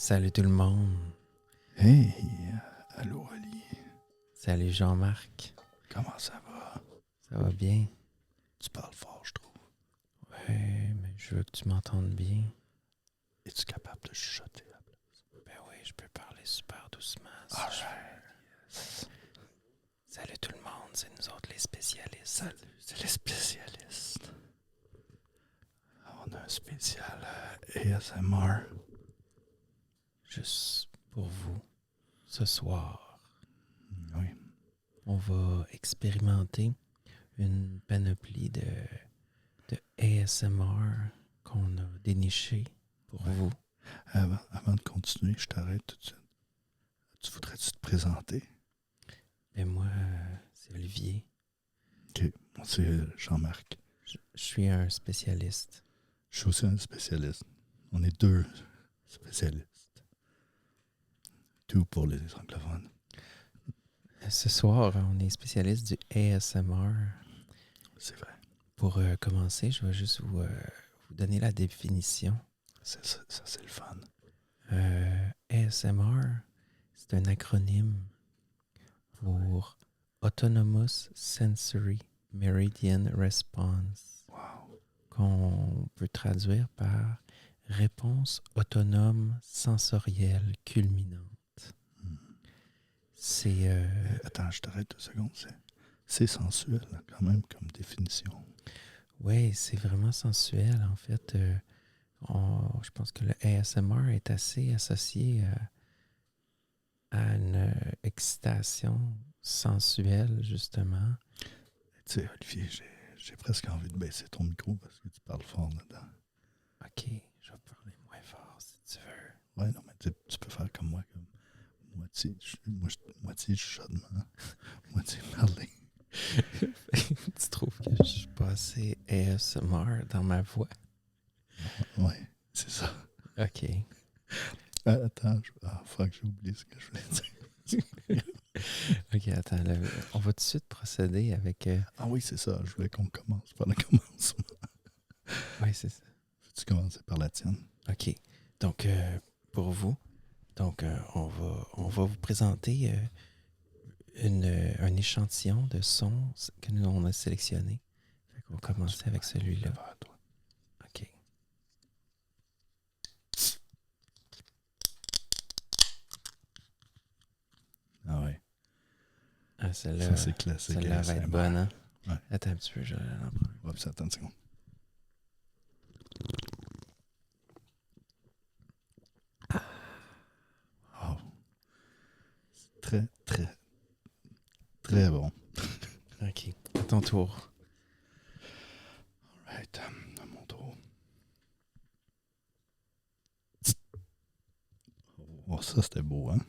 Salut tout le monde. Hey, allô Ali, Salut Jean-Marc. comment ça va? Ça va bien? Tu parles fort, je trouve. Ouais, mais je veux que tu m'entendes bien. Es-tu capable de chuchoter? Ben oui, je peux parler super doucement. Si All je right. veux. Salut tout le monde, c'est nous autres les spécialistes. Salut, c'est les spécialistes. On a un spécial ASMR. Juste pour vous, ce soir, Oui. on va expérimenter une panoplie de ASMR qu'on a déniché pour Ouais. vous. Avant de continuer, je t'arrête tout de suite. Tu voudrais-tu te présenter? Ben moi, c'est Olivier. Ok, moi c'est Jean-Marc. Je suis un spécialiste. Je suis aussi un spécialiste. On est deux spécialistes. Tout pour les anglophones. Ce soir, on est spécialiste du ASMR. C'est vrai. Pour commencer, je vais juste vous donner la définition. Ça c'est le fun. ASMR, c'est un acronyme pour Autonomous Sensory Meridian Response, Wow. qu'on peut traduire par réponse autonome sensorielle culminante. C'est... Attends, je t'arrête 2 secondes. C'est sensuel, là, quand même, comme définition. Oui, c'est vraiment sensuel. En fait, je pense que le ASMR est assez associé à une excitation sensuelle, justement. Tu sais, Olivier, j'ai presque envie de baisser ton micro parce que tu parles fort là-dedans. OK, je vais parler moins fort si tu veux. Ouais, non, mais tu peux faire comme moi, comme moitié chuchotement, moitié parler. Tu trouves que je suis pas assez ASMR dans ma voix? Ouais, c'est ça. OK. Attends, faut que j'ai oublié ce que je voulais dire. OK, attends. Là, on va tout de suite procéder avec... Ah oui, c'est ça. Je voulais qu'on commence par le commencement. Oui, c'est ça. Veux-tu commencer par la tienne? OK. Donc, pour vous, on va vous présenter un échantillon de sons que nous on a sélectionné. Fait qu'on va commencer avec celui-là. OK. Ah ouais. Ah, celle-là, Ça, c'est classique. celle-là va être ASMR. bonne, hein? Ouais. Attends un petit peu, je vais l'en prendre. Oups, attends une seconde. Oh. C'est très, très, très bon. OK. À ton tour. Right, à mon tour. Oh, ça, c'était beau, hein?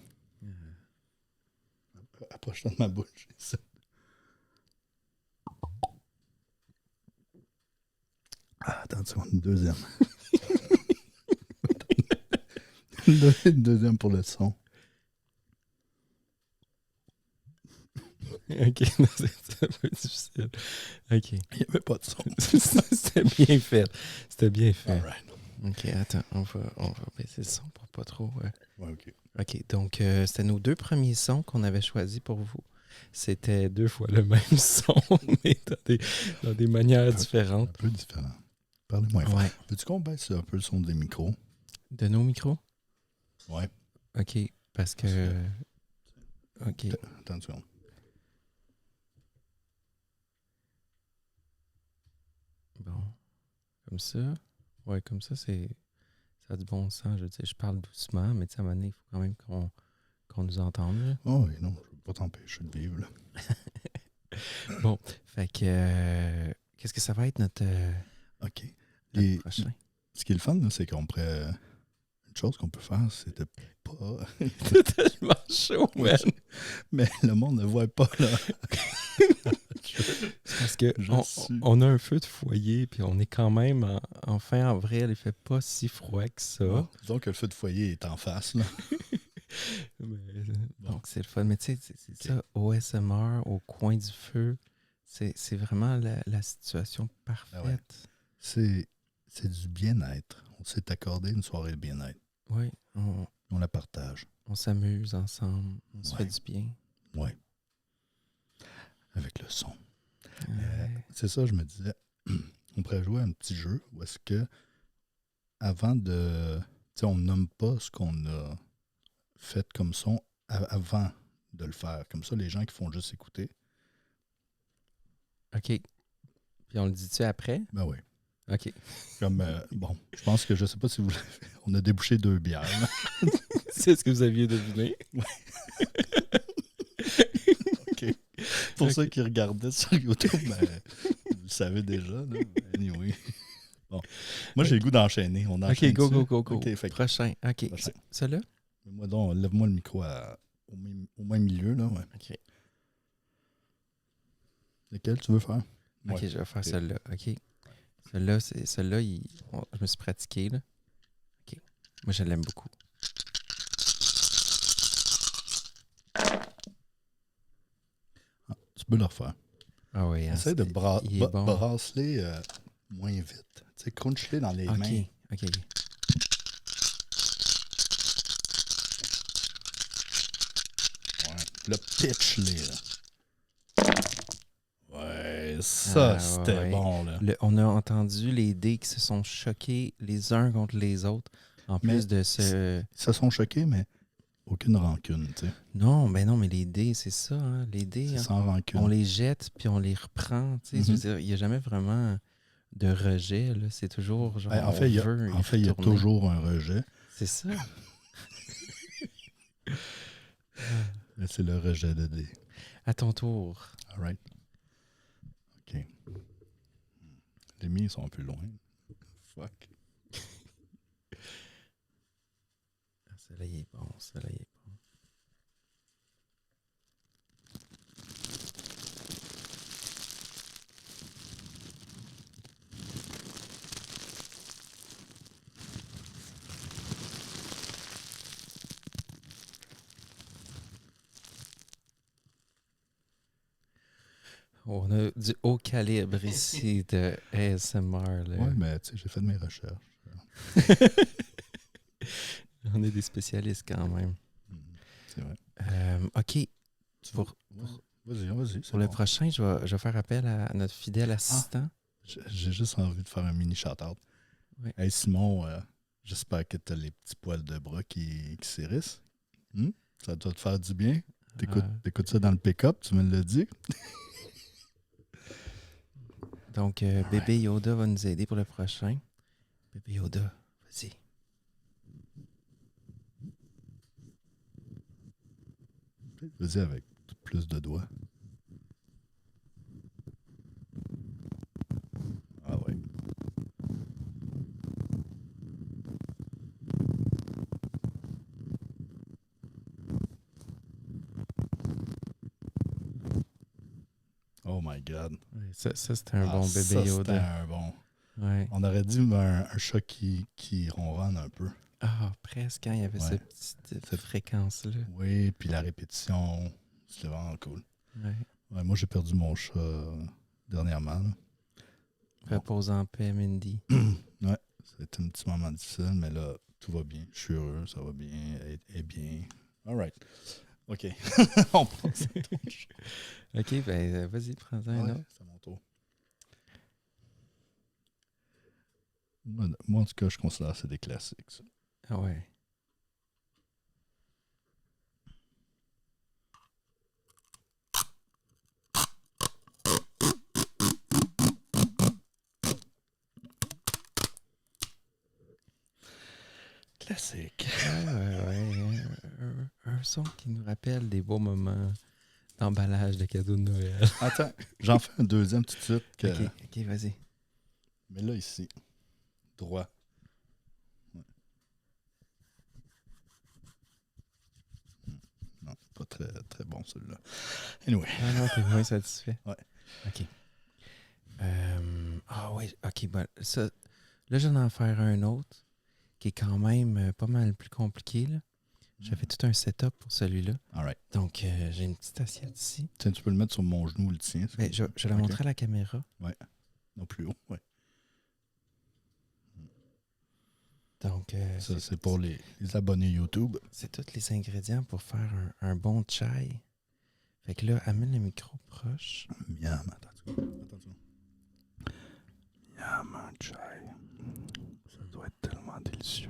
Approche-toi de ma bouche. Ça. Ah, attends une seconde, une deuxième. Une deuxième pour le son. OK. Non, c'est un peu difficile. OK. Il n'y avait pas de son. C'était bien fait. C'était bien fait. All right. OK, attends. On va baisser le son pour pas trop... Ouais, OK. OK, donc c'était nos deux premiers sons qu'on avait choisis pour vous. C'était 2 fois le même son, mais dans des manières différentes. Un peu différent. Parlez moins fort. Ouais. Veux-tu qu'on baisse un peu le son des micros? De nos micros? Ouais. OK, parce que... OK. Attends une seconde. Bon. Comme ça. Ouais, comme ça, ça a du bon sens. Je veux dire, je parle doucement, mais tu sais, à un moment donné, il faut quand même qu'on nous entende. Là. Oh oui, non, je ne veux pas t'empêcher de vivre, là. Bon, fait que... qu'est-ce que ça va être notre OK. prochain? Ce qui est le fun, là, c'est qu'on pourrait... Une chose qu'on peut faire, c'est de pas... C'est tellement chaud, man! Mais le monde ne voit pas, là. C'est parce que on a un feu de foyer, puis on est quand même en fin avril, il fait pas si froid que ça. Bon, disons que le feu de foyer est en face, là. Donc c'est le fun. Mais tu sais, c'est ça, ASMR, au coin du feu, c'est vraiment la situation parfaite. Ah ouais. C'est du bien-être. On s'est accordé une soirée de bien-être. Oui, On la partage. On s'amuse ensemble. On se Ouais. fait du bien. Oui. Avec le son. Ouais. C'est ça, je me disais, on pourrait jouer à un petit jeu où est-ce que, avant de... Tu sais, on nomme pas ce qu'on a fait comme son avant de le faire. Comme ça, les gens qui font juste écouter, OK. Puis on le dit-tu après? ben oui. OK. Comme, bon, je pense que je sais pas si vous l'avez fait. On a débouché 2 bières. là. C'est ce que vous aviez deviné. OK. Pour Ok. ceux qui regardaient sur YouTube, ben, vous le savez déjà. Là. Anyway. Bon. Moi, j'ai le goût d'enchaîner. On OK, enchaîne go, dessus? go, go, go. OK, fait que- Prochain. OK. Prochain. Celui-là? Moi, donc, lève-moi le micro au même milieu. Là, ouais. OK. Lequel tu veux faire? OK, Ouais. je vais faire Ok. celui-là. OK. Celui-là, je me suis pratiqué, là. OK. Moi, je l'aime beaucoup. Tu peux le refaire. Ah oui. hein, Essaye de il est bon. brasser moins vite. Tu sais, crunch-les dans les OK. mains. OK. Ouais. Le pitch-les. Là. Ouais, ça, Ah, c'était ouais. bon. Là. On a entendu les dés qui se sont choqués les uns contre les autres. En Mais plus de ce... Ils se sont choqués, mais aucune rancune. Tu sais. Non, mais les dés, c'est ça. Hein? Les dés, C'est hein, sans rancune. on les jette puis on les reprend. Tu sais, je veux dire, il n'y a jamais vraiment de rejet. Là. C'est toujours genre. Ben, en fait, il y a retourner. toujours un rejet. C'est ça. Mais c'est le rejet de dés. À ton tour. All right. OK. Les miens sont un peu loin. Fuck. Ah, celui-là, il est bon. Celui-là, il est bon. On a du haut calibre ici de ASMR. Là. Ouais, mais tu sais, j'ai fait de mes recherches. On est des spécialistes quand même. C'est vrai. OK. Pour Vas-y. le prochain, je vais faire appel à notre fidèle assistant. J'ai juste envie de faire un mini shout-out. Ouais. Hey Simon, j'espère que tu as les petits poils de bras qui s'hérissent. Ça doit te faire du bien. T'écoutes ça dans le pick-up, tu me l'as dit. Donc, bébé Yoda va nous aider pour le prochain. Bébé Yoda, vas-y. Vas-y avec plus de doigts. Ah ouais. Oh my God. Ouais, ça c'était un bon bébé ça, Yoda. C'était un bon. Ouais. On aurait dit un chat qui ronronne un peu. Ah, presque, hein, il y avait Ouais. cette fréquence-là. Oui, puis la répétition, c'était vraiment cool. Ouais. Ouais, moi, j'ai perdu mon chat dernièrement. Là. Repose en paix, Mindy. Ouais, c'était un petit moment difficile, mais là, tout va bien. Je suis heureux, ça va bien, elle est bien. All right. OK. On passe à ton chat. OK, ben vas-y, prends-en un Ouais, autre. c'est à mon tour. Moi, en tout cas, je considère que c'est des classiques. Ça. Ah ouais. Classique. Ouais. Un son qui nous rappelle des beaux moments d'emballage de cadeaux de Noël. Attends, j'en fais un deuxième tout de suite. OK, vas-y. Mais là, ici, droit. Ouais. Non, pas très, très bon celui-là. Anyway. Ah non, t'es moins satisfait. Ouais. OK. Ah oui, OK. Bon, ça, là, j'en ai en faire un autre qui est quand même pas mal plus compliqué. Là. J'avais tout un setup pour celui-là. All right. Donc, j'ai une petite assiette ici. Tiens, tu peux le mettre sur mon genou ou le tien. Ben, je vais la montrer à la caméra. Non, plus haut, ouais. Donc, Ça, c'est pour les abonnés YouTube. c'est tous les ingrédients pour faire un bon chai. Fait que là, amène le micro proche. Miam, attends. Miam, un chai. Ça doit être tellement délicieux.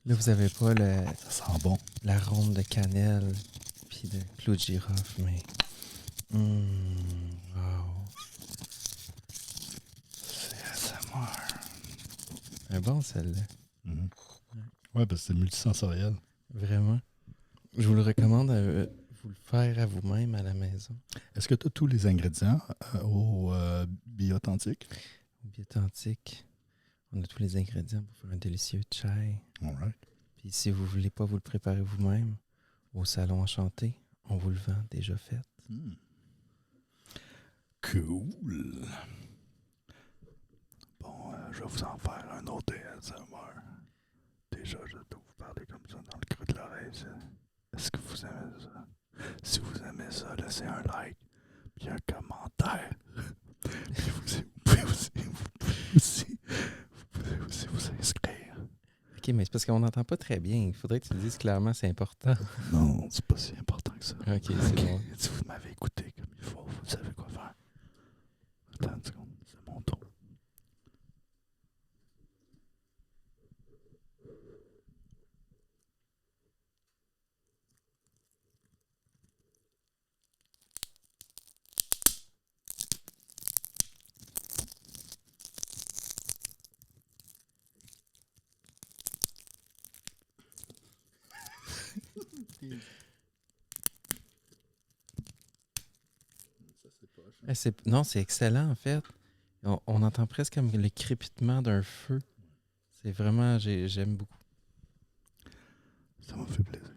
Là, vous avez pas Ça sent bon. l'arôme de cannelle puis de clou de girofle, mais... wow. C'est ASMR. Un bon, celle-là. Mm-hmm. Ouais, parce que c'est multisensoriel. Vraiment. Je vous le recommande vous le faire à vous-même à la maison. Est-ce que tu as tous les ingrédients au Bioauthentique? Au Bioauthentique, on a tous les ingrédients pour faire un délicieux chai. All right. Puis si vous voulez pas vous le préparer vous-même, au Salon Enchanté, on vous le vend déjà fait. Mm. Cool. Bon, je vais vous en faire un autre ASMR. Déjà, je dois vous parler comme ça dans le creux de l'oreille. Est-ce que vous aimez ça? Si vous aimez ça, laissez un like puis un commentaire. Puis vous pouvez aussi vous inscrire. OK, mais c'est parce qu'on n'entend pas très bien. Il faudrait que tu le dises clairement, c'est important. Non, c'est pas si important que ça. OK, c'est bon. Si vous m'avez écouté comme il faut, vous savez quoi faire. Attends une seconde, c'est mon tour. Non, c'est excellent, en fait. On entend presque comme le crépitement d'un feu. C'est vraiment... J'aime beaucoup. Ça m'a fait plaisir.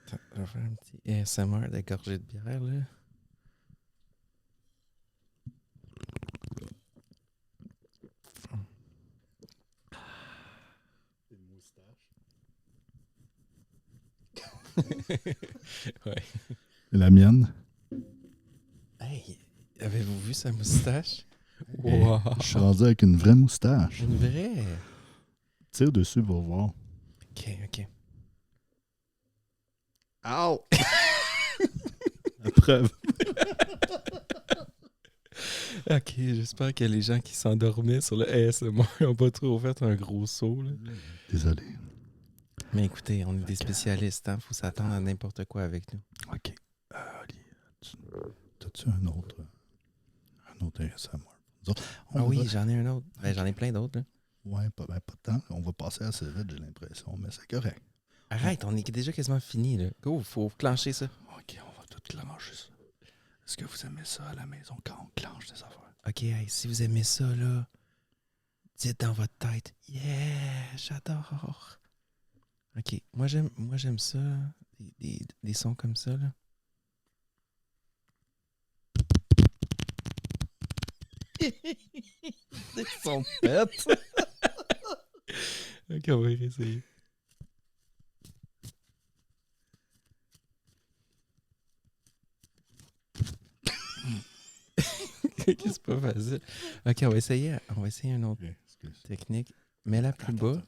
Attends, je vais faire un petit ASMR de gorgée de bière, là. Une moustache. Ouais. La mienne. Hey, avez-vous vu sa moustache? Hey, Wow. je suis rendu avec une vraie moustache. Une vraie? Tire dessus pour voir. OK. Ow! La preuve. OK, j'espère que les gens qui s'endormaient sur le ASMR n'ont pas trop fait un gros saut, là. Désolé. Mais écoutez, on est des spécialistes, hein? Faut s'attendre à n'importe quoi avec nous. OK. Ali, t'as-tu un autre ASMR? Ah oui, j'en ai un autre. Ben, j'en ai plein d'autres, là. Ouais, pas de temps. On va passer assez vite, j'ai l'impression, mais c'est correct. Arrête, on est déjà quasiment fini, là. Go, faut clencher ça. OK, on va tout clencher ça. Est-ce que vous aimez ça à la maison quand on clenche des affaires? OK, hey, si vous aimez ça, là, dites dans votre tête, « Yeah, j'adore! » OK, moi j'aime ça, des sons comme ça, là. Des sons pètes! OK, on va essayer. C'est pas facile. OK, on va essayer une autre technique. Mets-la plus bas.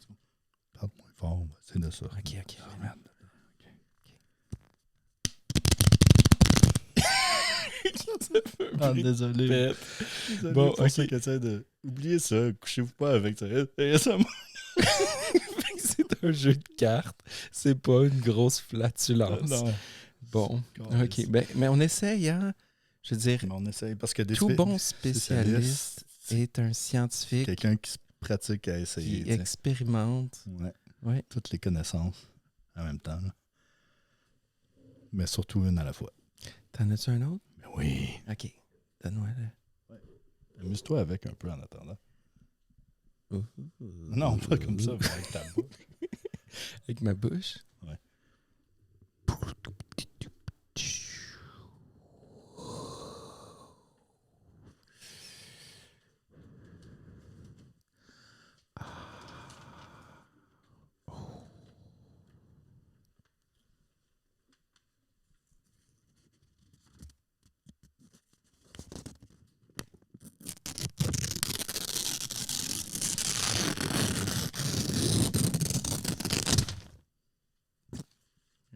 Parle moins fort, on va essayer de ça. OK. Ah, merde. Ah, désolé. Bon, pour ceux qui essaient de... Oubliez ça, couchez-vous pas avec ça. C'est un jeu de cartes. C'est pas une grosse flatulence. Non. Bon, OK. Ben, mais on essaye, hein? Je veux dire, Mais on essaye parce que tout bon spécialiste est un scientifique quelqu'un qui se pratique à essayer. qui expérimente. Ouais. Toutes les connaissances en même temps. Là. Mais surtout une à la fois. T'en as-tu un autre? Mais. Ben, oui. OK. Donne-moi là. Ouais. Amuse-toi avec un peu en attendant. Ouh. Non, pas comme ça, mais avec ta bouche. Avec ma bouche? Ouais.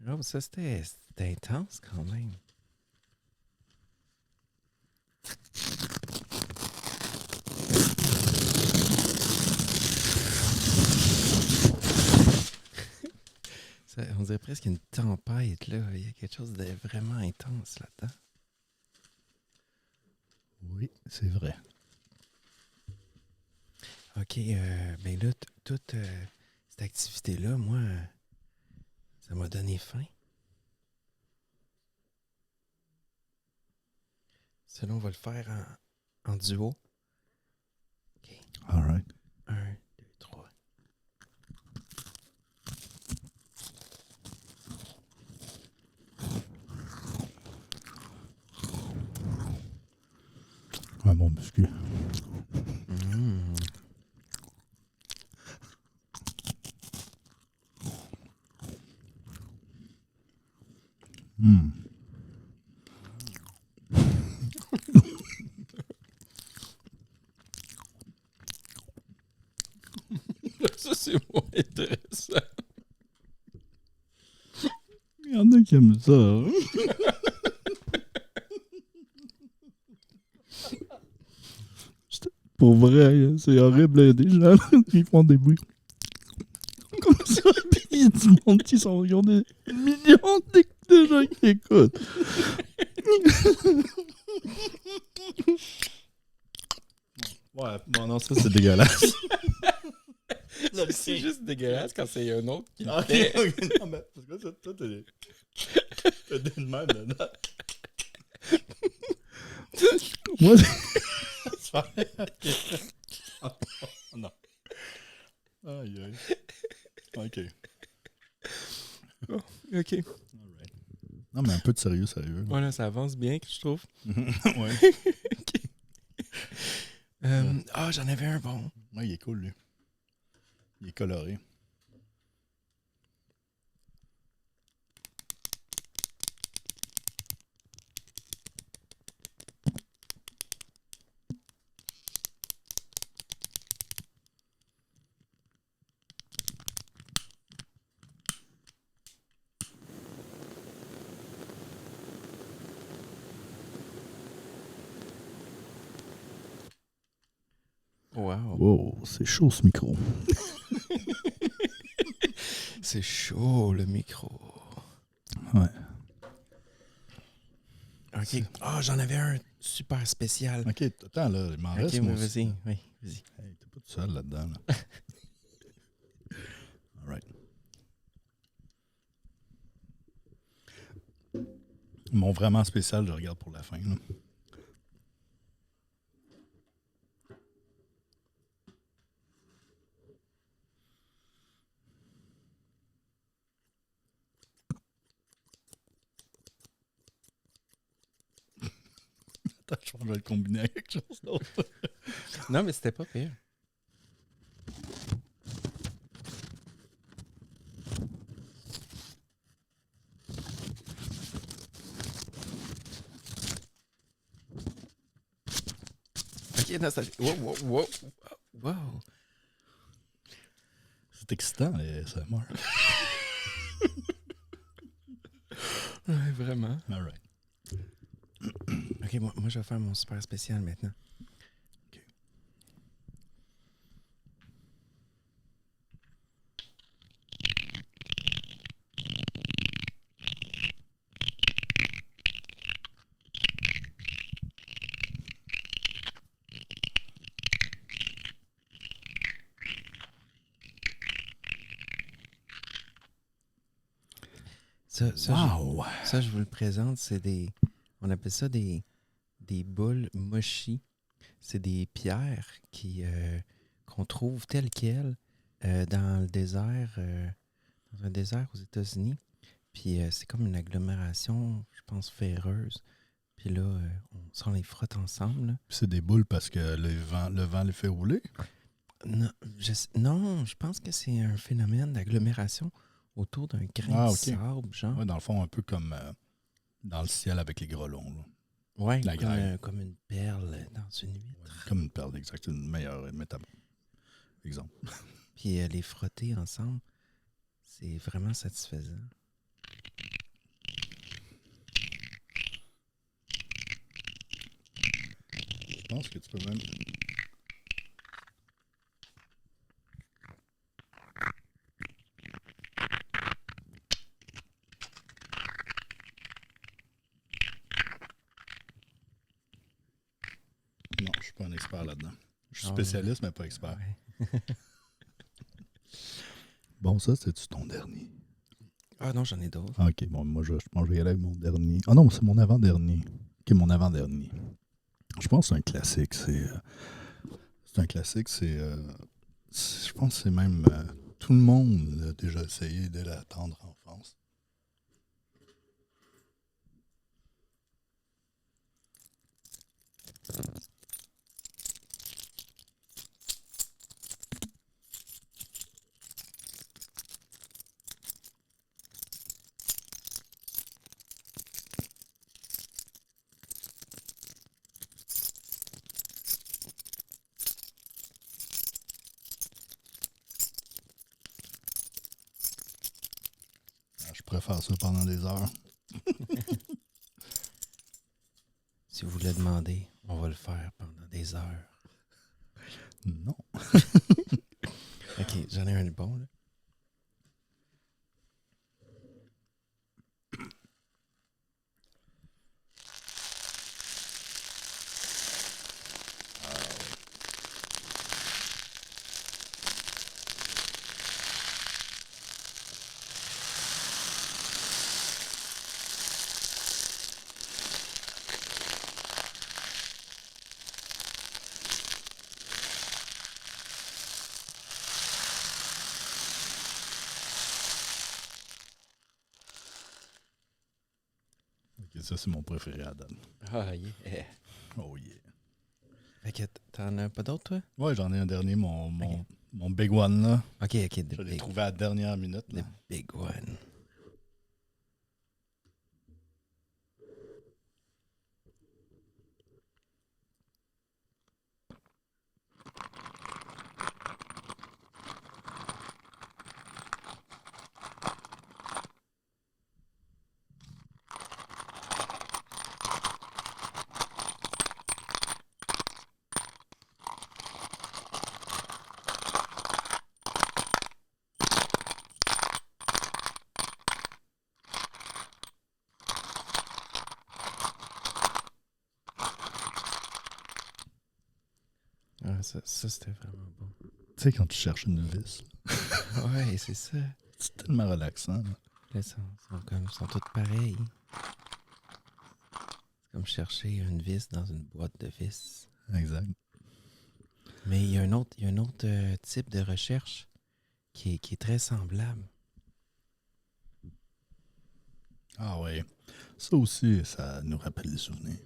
Oh, ça, c'était intense quand même. Ça, on dirait presque une tempête, là. Il y a quelque chose de vraiment intense là-dedans. Oui, c'est vrai. OK, ben là, toute cette activité-là, moi, ça m'a donné faim. Ça, là, on va le faire en duo. OK. All right. 1, 2, 3. Un bon biscuit. Mmh. Mm. Ça, c'est moins intéressant. Il y en a qui aiment ça. Hein? Pour vrai, c'est horrible. Il y a des gens qui font des bruits comme ça. Puis il y a du monde qui sont. Ils ont des millions de gens qui écoutent. Ouais, bon, non, ça c'est dégueulasse. C'est juste dégueulasse quand c'est un autre qui le Ok, fait. ok. Non, mais parce que ça, toi, t'as des mains dedans. Moi, c'est pas non. Aïe, aïe. Ok. OK. Alright. Non, mais un peu de sérieux, sérieux. Là. Voilà, ça avance bien, je trouve. Ouais. OK. J'en avais un bon. Ouais, il est cool, lui. Il est coloré. Wow. Wow, c'est chaud ce micro. C'est chaud, le micro. Ouais. OK. J'en avais un super spécial. Ok, attends, là, il m'en OK, reste, moi mais aussi. vas-y. Oui, vas-y. Hey, t'es pas tout seul là-dedans, là. All right. Mon vraiment spécial, je regarde pour la fin, là. Attends, je pense que je vais le combiner avec quelque chose d'autre. Non, mais c'était pas pire. OK, non, ça... Wow. C'est excitant, les SMR. Ouais, vraiment. All right. OK, moi, je vais faire mon super spécial maintenant. OK. Ça, Wow! ça, je vous le présente, c'est des... On appelle ça des boules mochi. C'est des pierres qui qu'on trouve tel quel dans le désert, dans un désert aux États-Unis. Puis c'est comme une agglomération, je pense, ferreuse. Puis là, on les frotte ensemble. Là. Puis c'est des boules parce que le vent les fait rouler. Non, je pense que c'est un phénomène d'agglomération autour d'un grain de OK. sable, genre. Ouais, dans le fond, un peu comme dans le ciel avec les grelons. Là. Ouais, La graine. comme une perle dans une huître. Ouais, comme une perle, exact. C'est une meilleure métaphore. Exemple. Puis les frotter ensemble, c'est vraiment satisfaisant. Je pense que tu peux même... Non, je suis pas un expert là-dedans. Je suis spécialiste, mais pas expert. Ouais. Bon, ça, c'est-tu ton dernier? Ah non, j'en ai d'autres. Ah, OK, bon, moi, je pense que je vais y aller avec mon dernier. Ah non, c'est mon avant-dernier. OK, mon avant-dernier. Je pense que c'est un classique. C'est un classique, je pense que c'est même... tout le monde a déjà essayé dès la tendre enfance. Je préfère ça pendant des heures. Si vous le demandez, on va le faire pendant des heures. Non. OK, j'en ai un de bon, là. OK, ça, c'est mon préféré à date. Ah, yeah. Oh yeah. Fait que t'en as pas d'autres, toi? Ouais, j'en ai un dernier, mon big one, là. OK, the Je l'ai trouvé à la dernière minute, là. The big one. Ah, ça c'était vraiment bon. Tu sais, quand tu cherches une vis, Ouais, c'est ça. c'est tellement relaxant. Là. Là, ils sont toutes pareilles. C'est comme chercher une vis dans une boîte de vis. Exact. Mais il y a un autre type de recherche qui est très semblable. Ah ouais. Ça aussi, ça nous rappelle des souvenirs.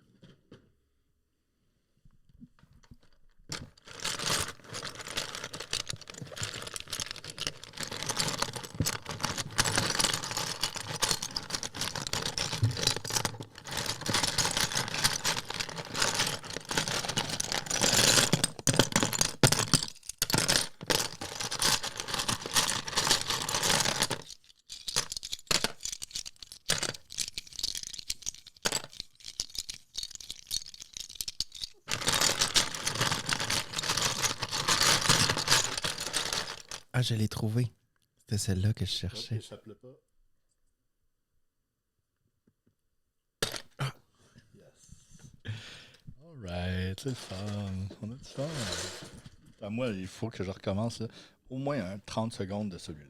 Ah, je l'ai trouvée. C'était celle-là que je cherchais. Okay, ça plaît pas. Yes. Alright, c'est le fun. On a du fun. À moi, il faut que je recommence là, au moins 30 secondes de celui-là.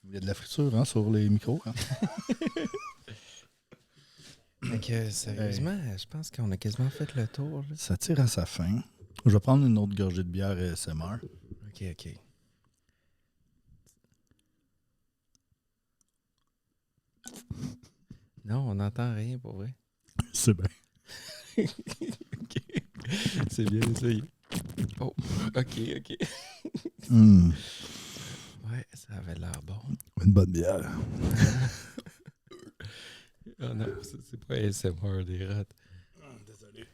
Il y a de la friture hein, sur les micros. Hein? Fait que, sérieusement, je pense qu'on a quasiment fait le tour. Là. Ça tire à sa fin. Je vais prendre une autre gorgée de bière ASMR. OK. Non, on n'entend rien, pour vrai. C'est bien. OK. C'est bien essayé. Oh, OK. Ouais, ça avait l'air bon. Une bonne bière. Oh non, c'est pas ASMR des rats. Désolé.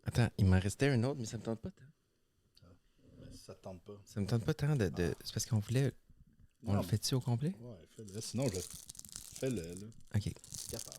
Attends, il m'en restait un autre, mais ça me tente pas tant. Ça te tente pas. Ça me tente pas tant de... C'est parce qu'on voulait... On le fait-tu au complet? Ouais, fais-le. Sinon, fais-le, là. OK. C'est capable.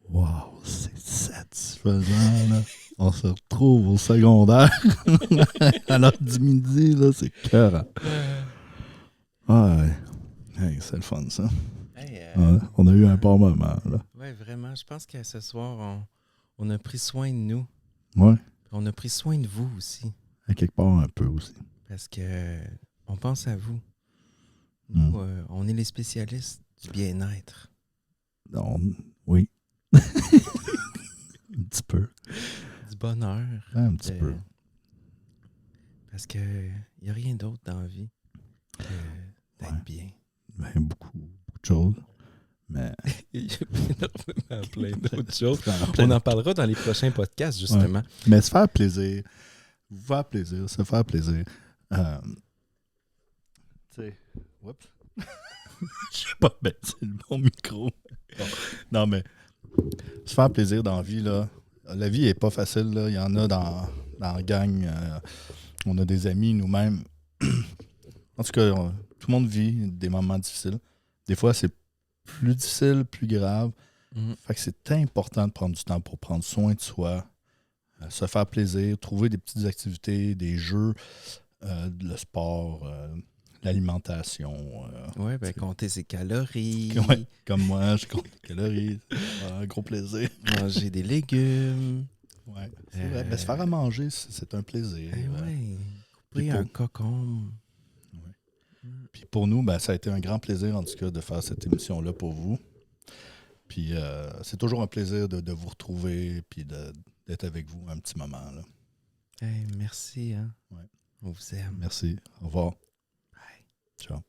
Wow, c'est satisfaisant, là. On se retrouve au secondaire à l'heure du midi, là, c'est cœur. Ouais. Hey, c'est le fun, ça. Hey, Ouais, on a eu un bon moment, là. ouais, vraiment. Je pense que ce soir, on a pris soin de nous. Ouais. On a pris soin de vous aussi. À quelque part, un peu aussi. Parce que on pense à vous. Nous, on est les spécialistes du bien-être. Oui. Un petit peu. Du bonheur. Un petit peu. Parce que il n'y a rien d'autre dans la vie que d'être bien. Ben, beaucoup de choses. Mais... Il y a énormément plein d'autres choses. On en parlera dans les prochains podcasts, justement. Ouais. Mais se faire plaisir. Vous faire plaisir. Se faire plaisir. Tu sais... Oups. Je sais pas mettre le bon micro. Non, mais... Se faire plaisir dans la vie, là. La vie est pas facile, là. Il y en a dans la gang. On a des amis, nous-mêmes. En tout cas, tout le monde vit des moments difficiles. Des fois, c'est plus difficile, plus grave. Fait que c'est important de prendre du temps pour prendre soin de soi, se faire plaisir, trouver des petites activités, des jeux, le sport, l'alimentation. Oui, ben compter ses calories. Ouais, comme moi, je compte les calories. Un gros plaisir. Manger des légumes. Ouais, c'est vrai. Ben, se faire à manger, c'est un plaisir. Oui, couper un cocon. Puis pour nous, ben, ça a été un grand plaisir, en tout cas, de faire cette émission-là pour vous. Puis c'est toujours un plaisir de vous retrouver puis d'être avec vous un petit moment. Là. Hey, merci. Hein? Ouais. On vous aime. Merci. Au revoir. Bye. Ciao.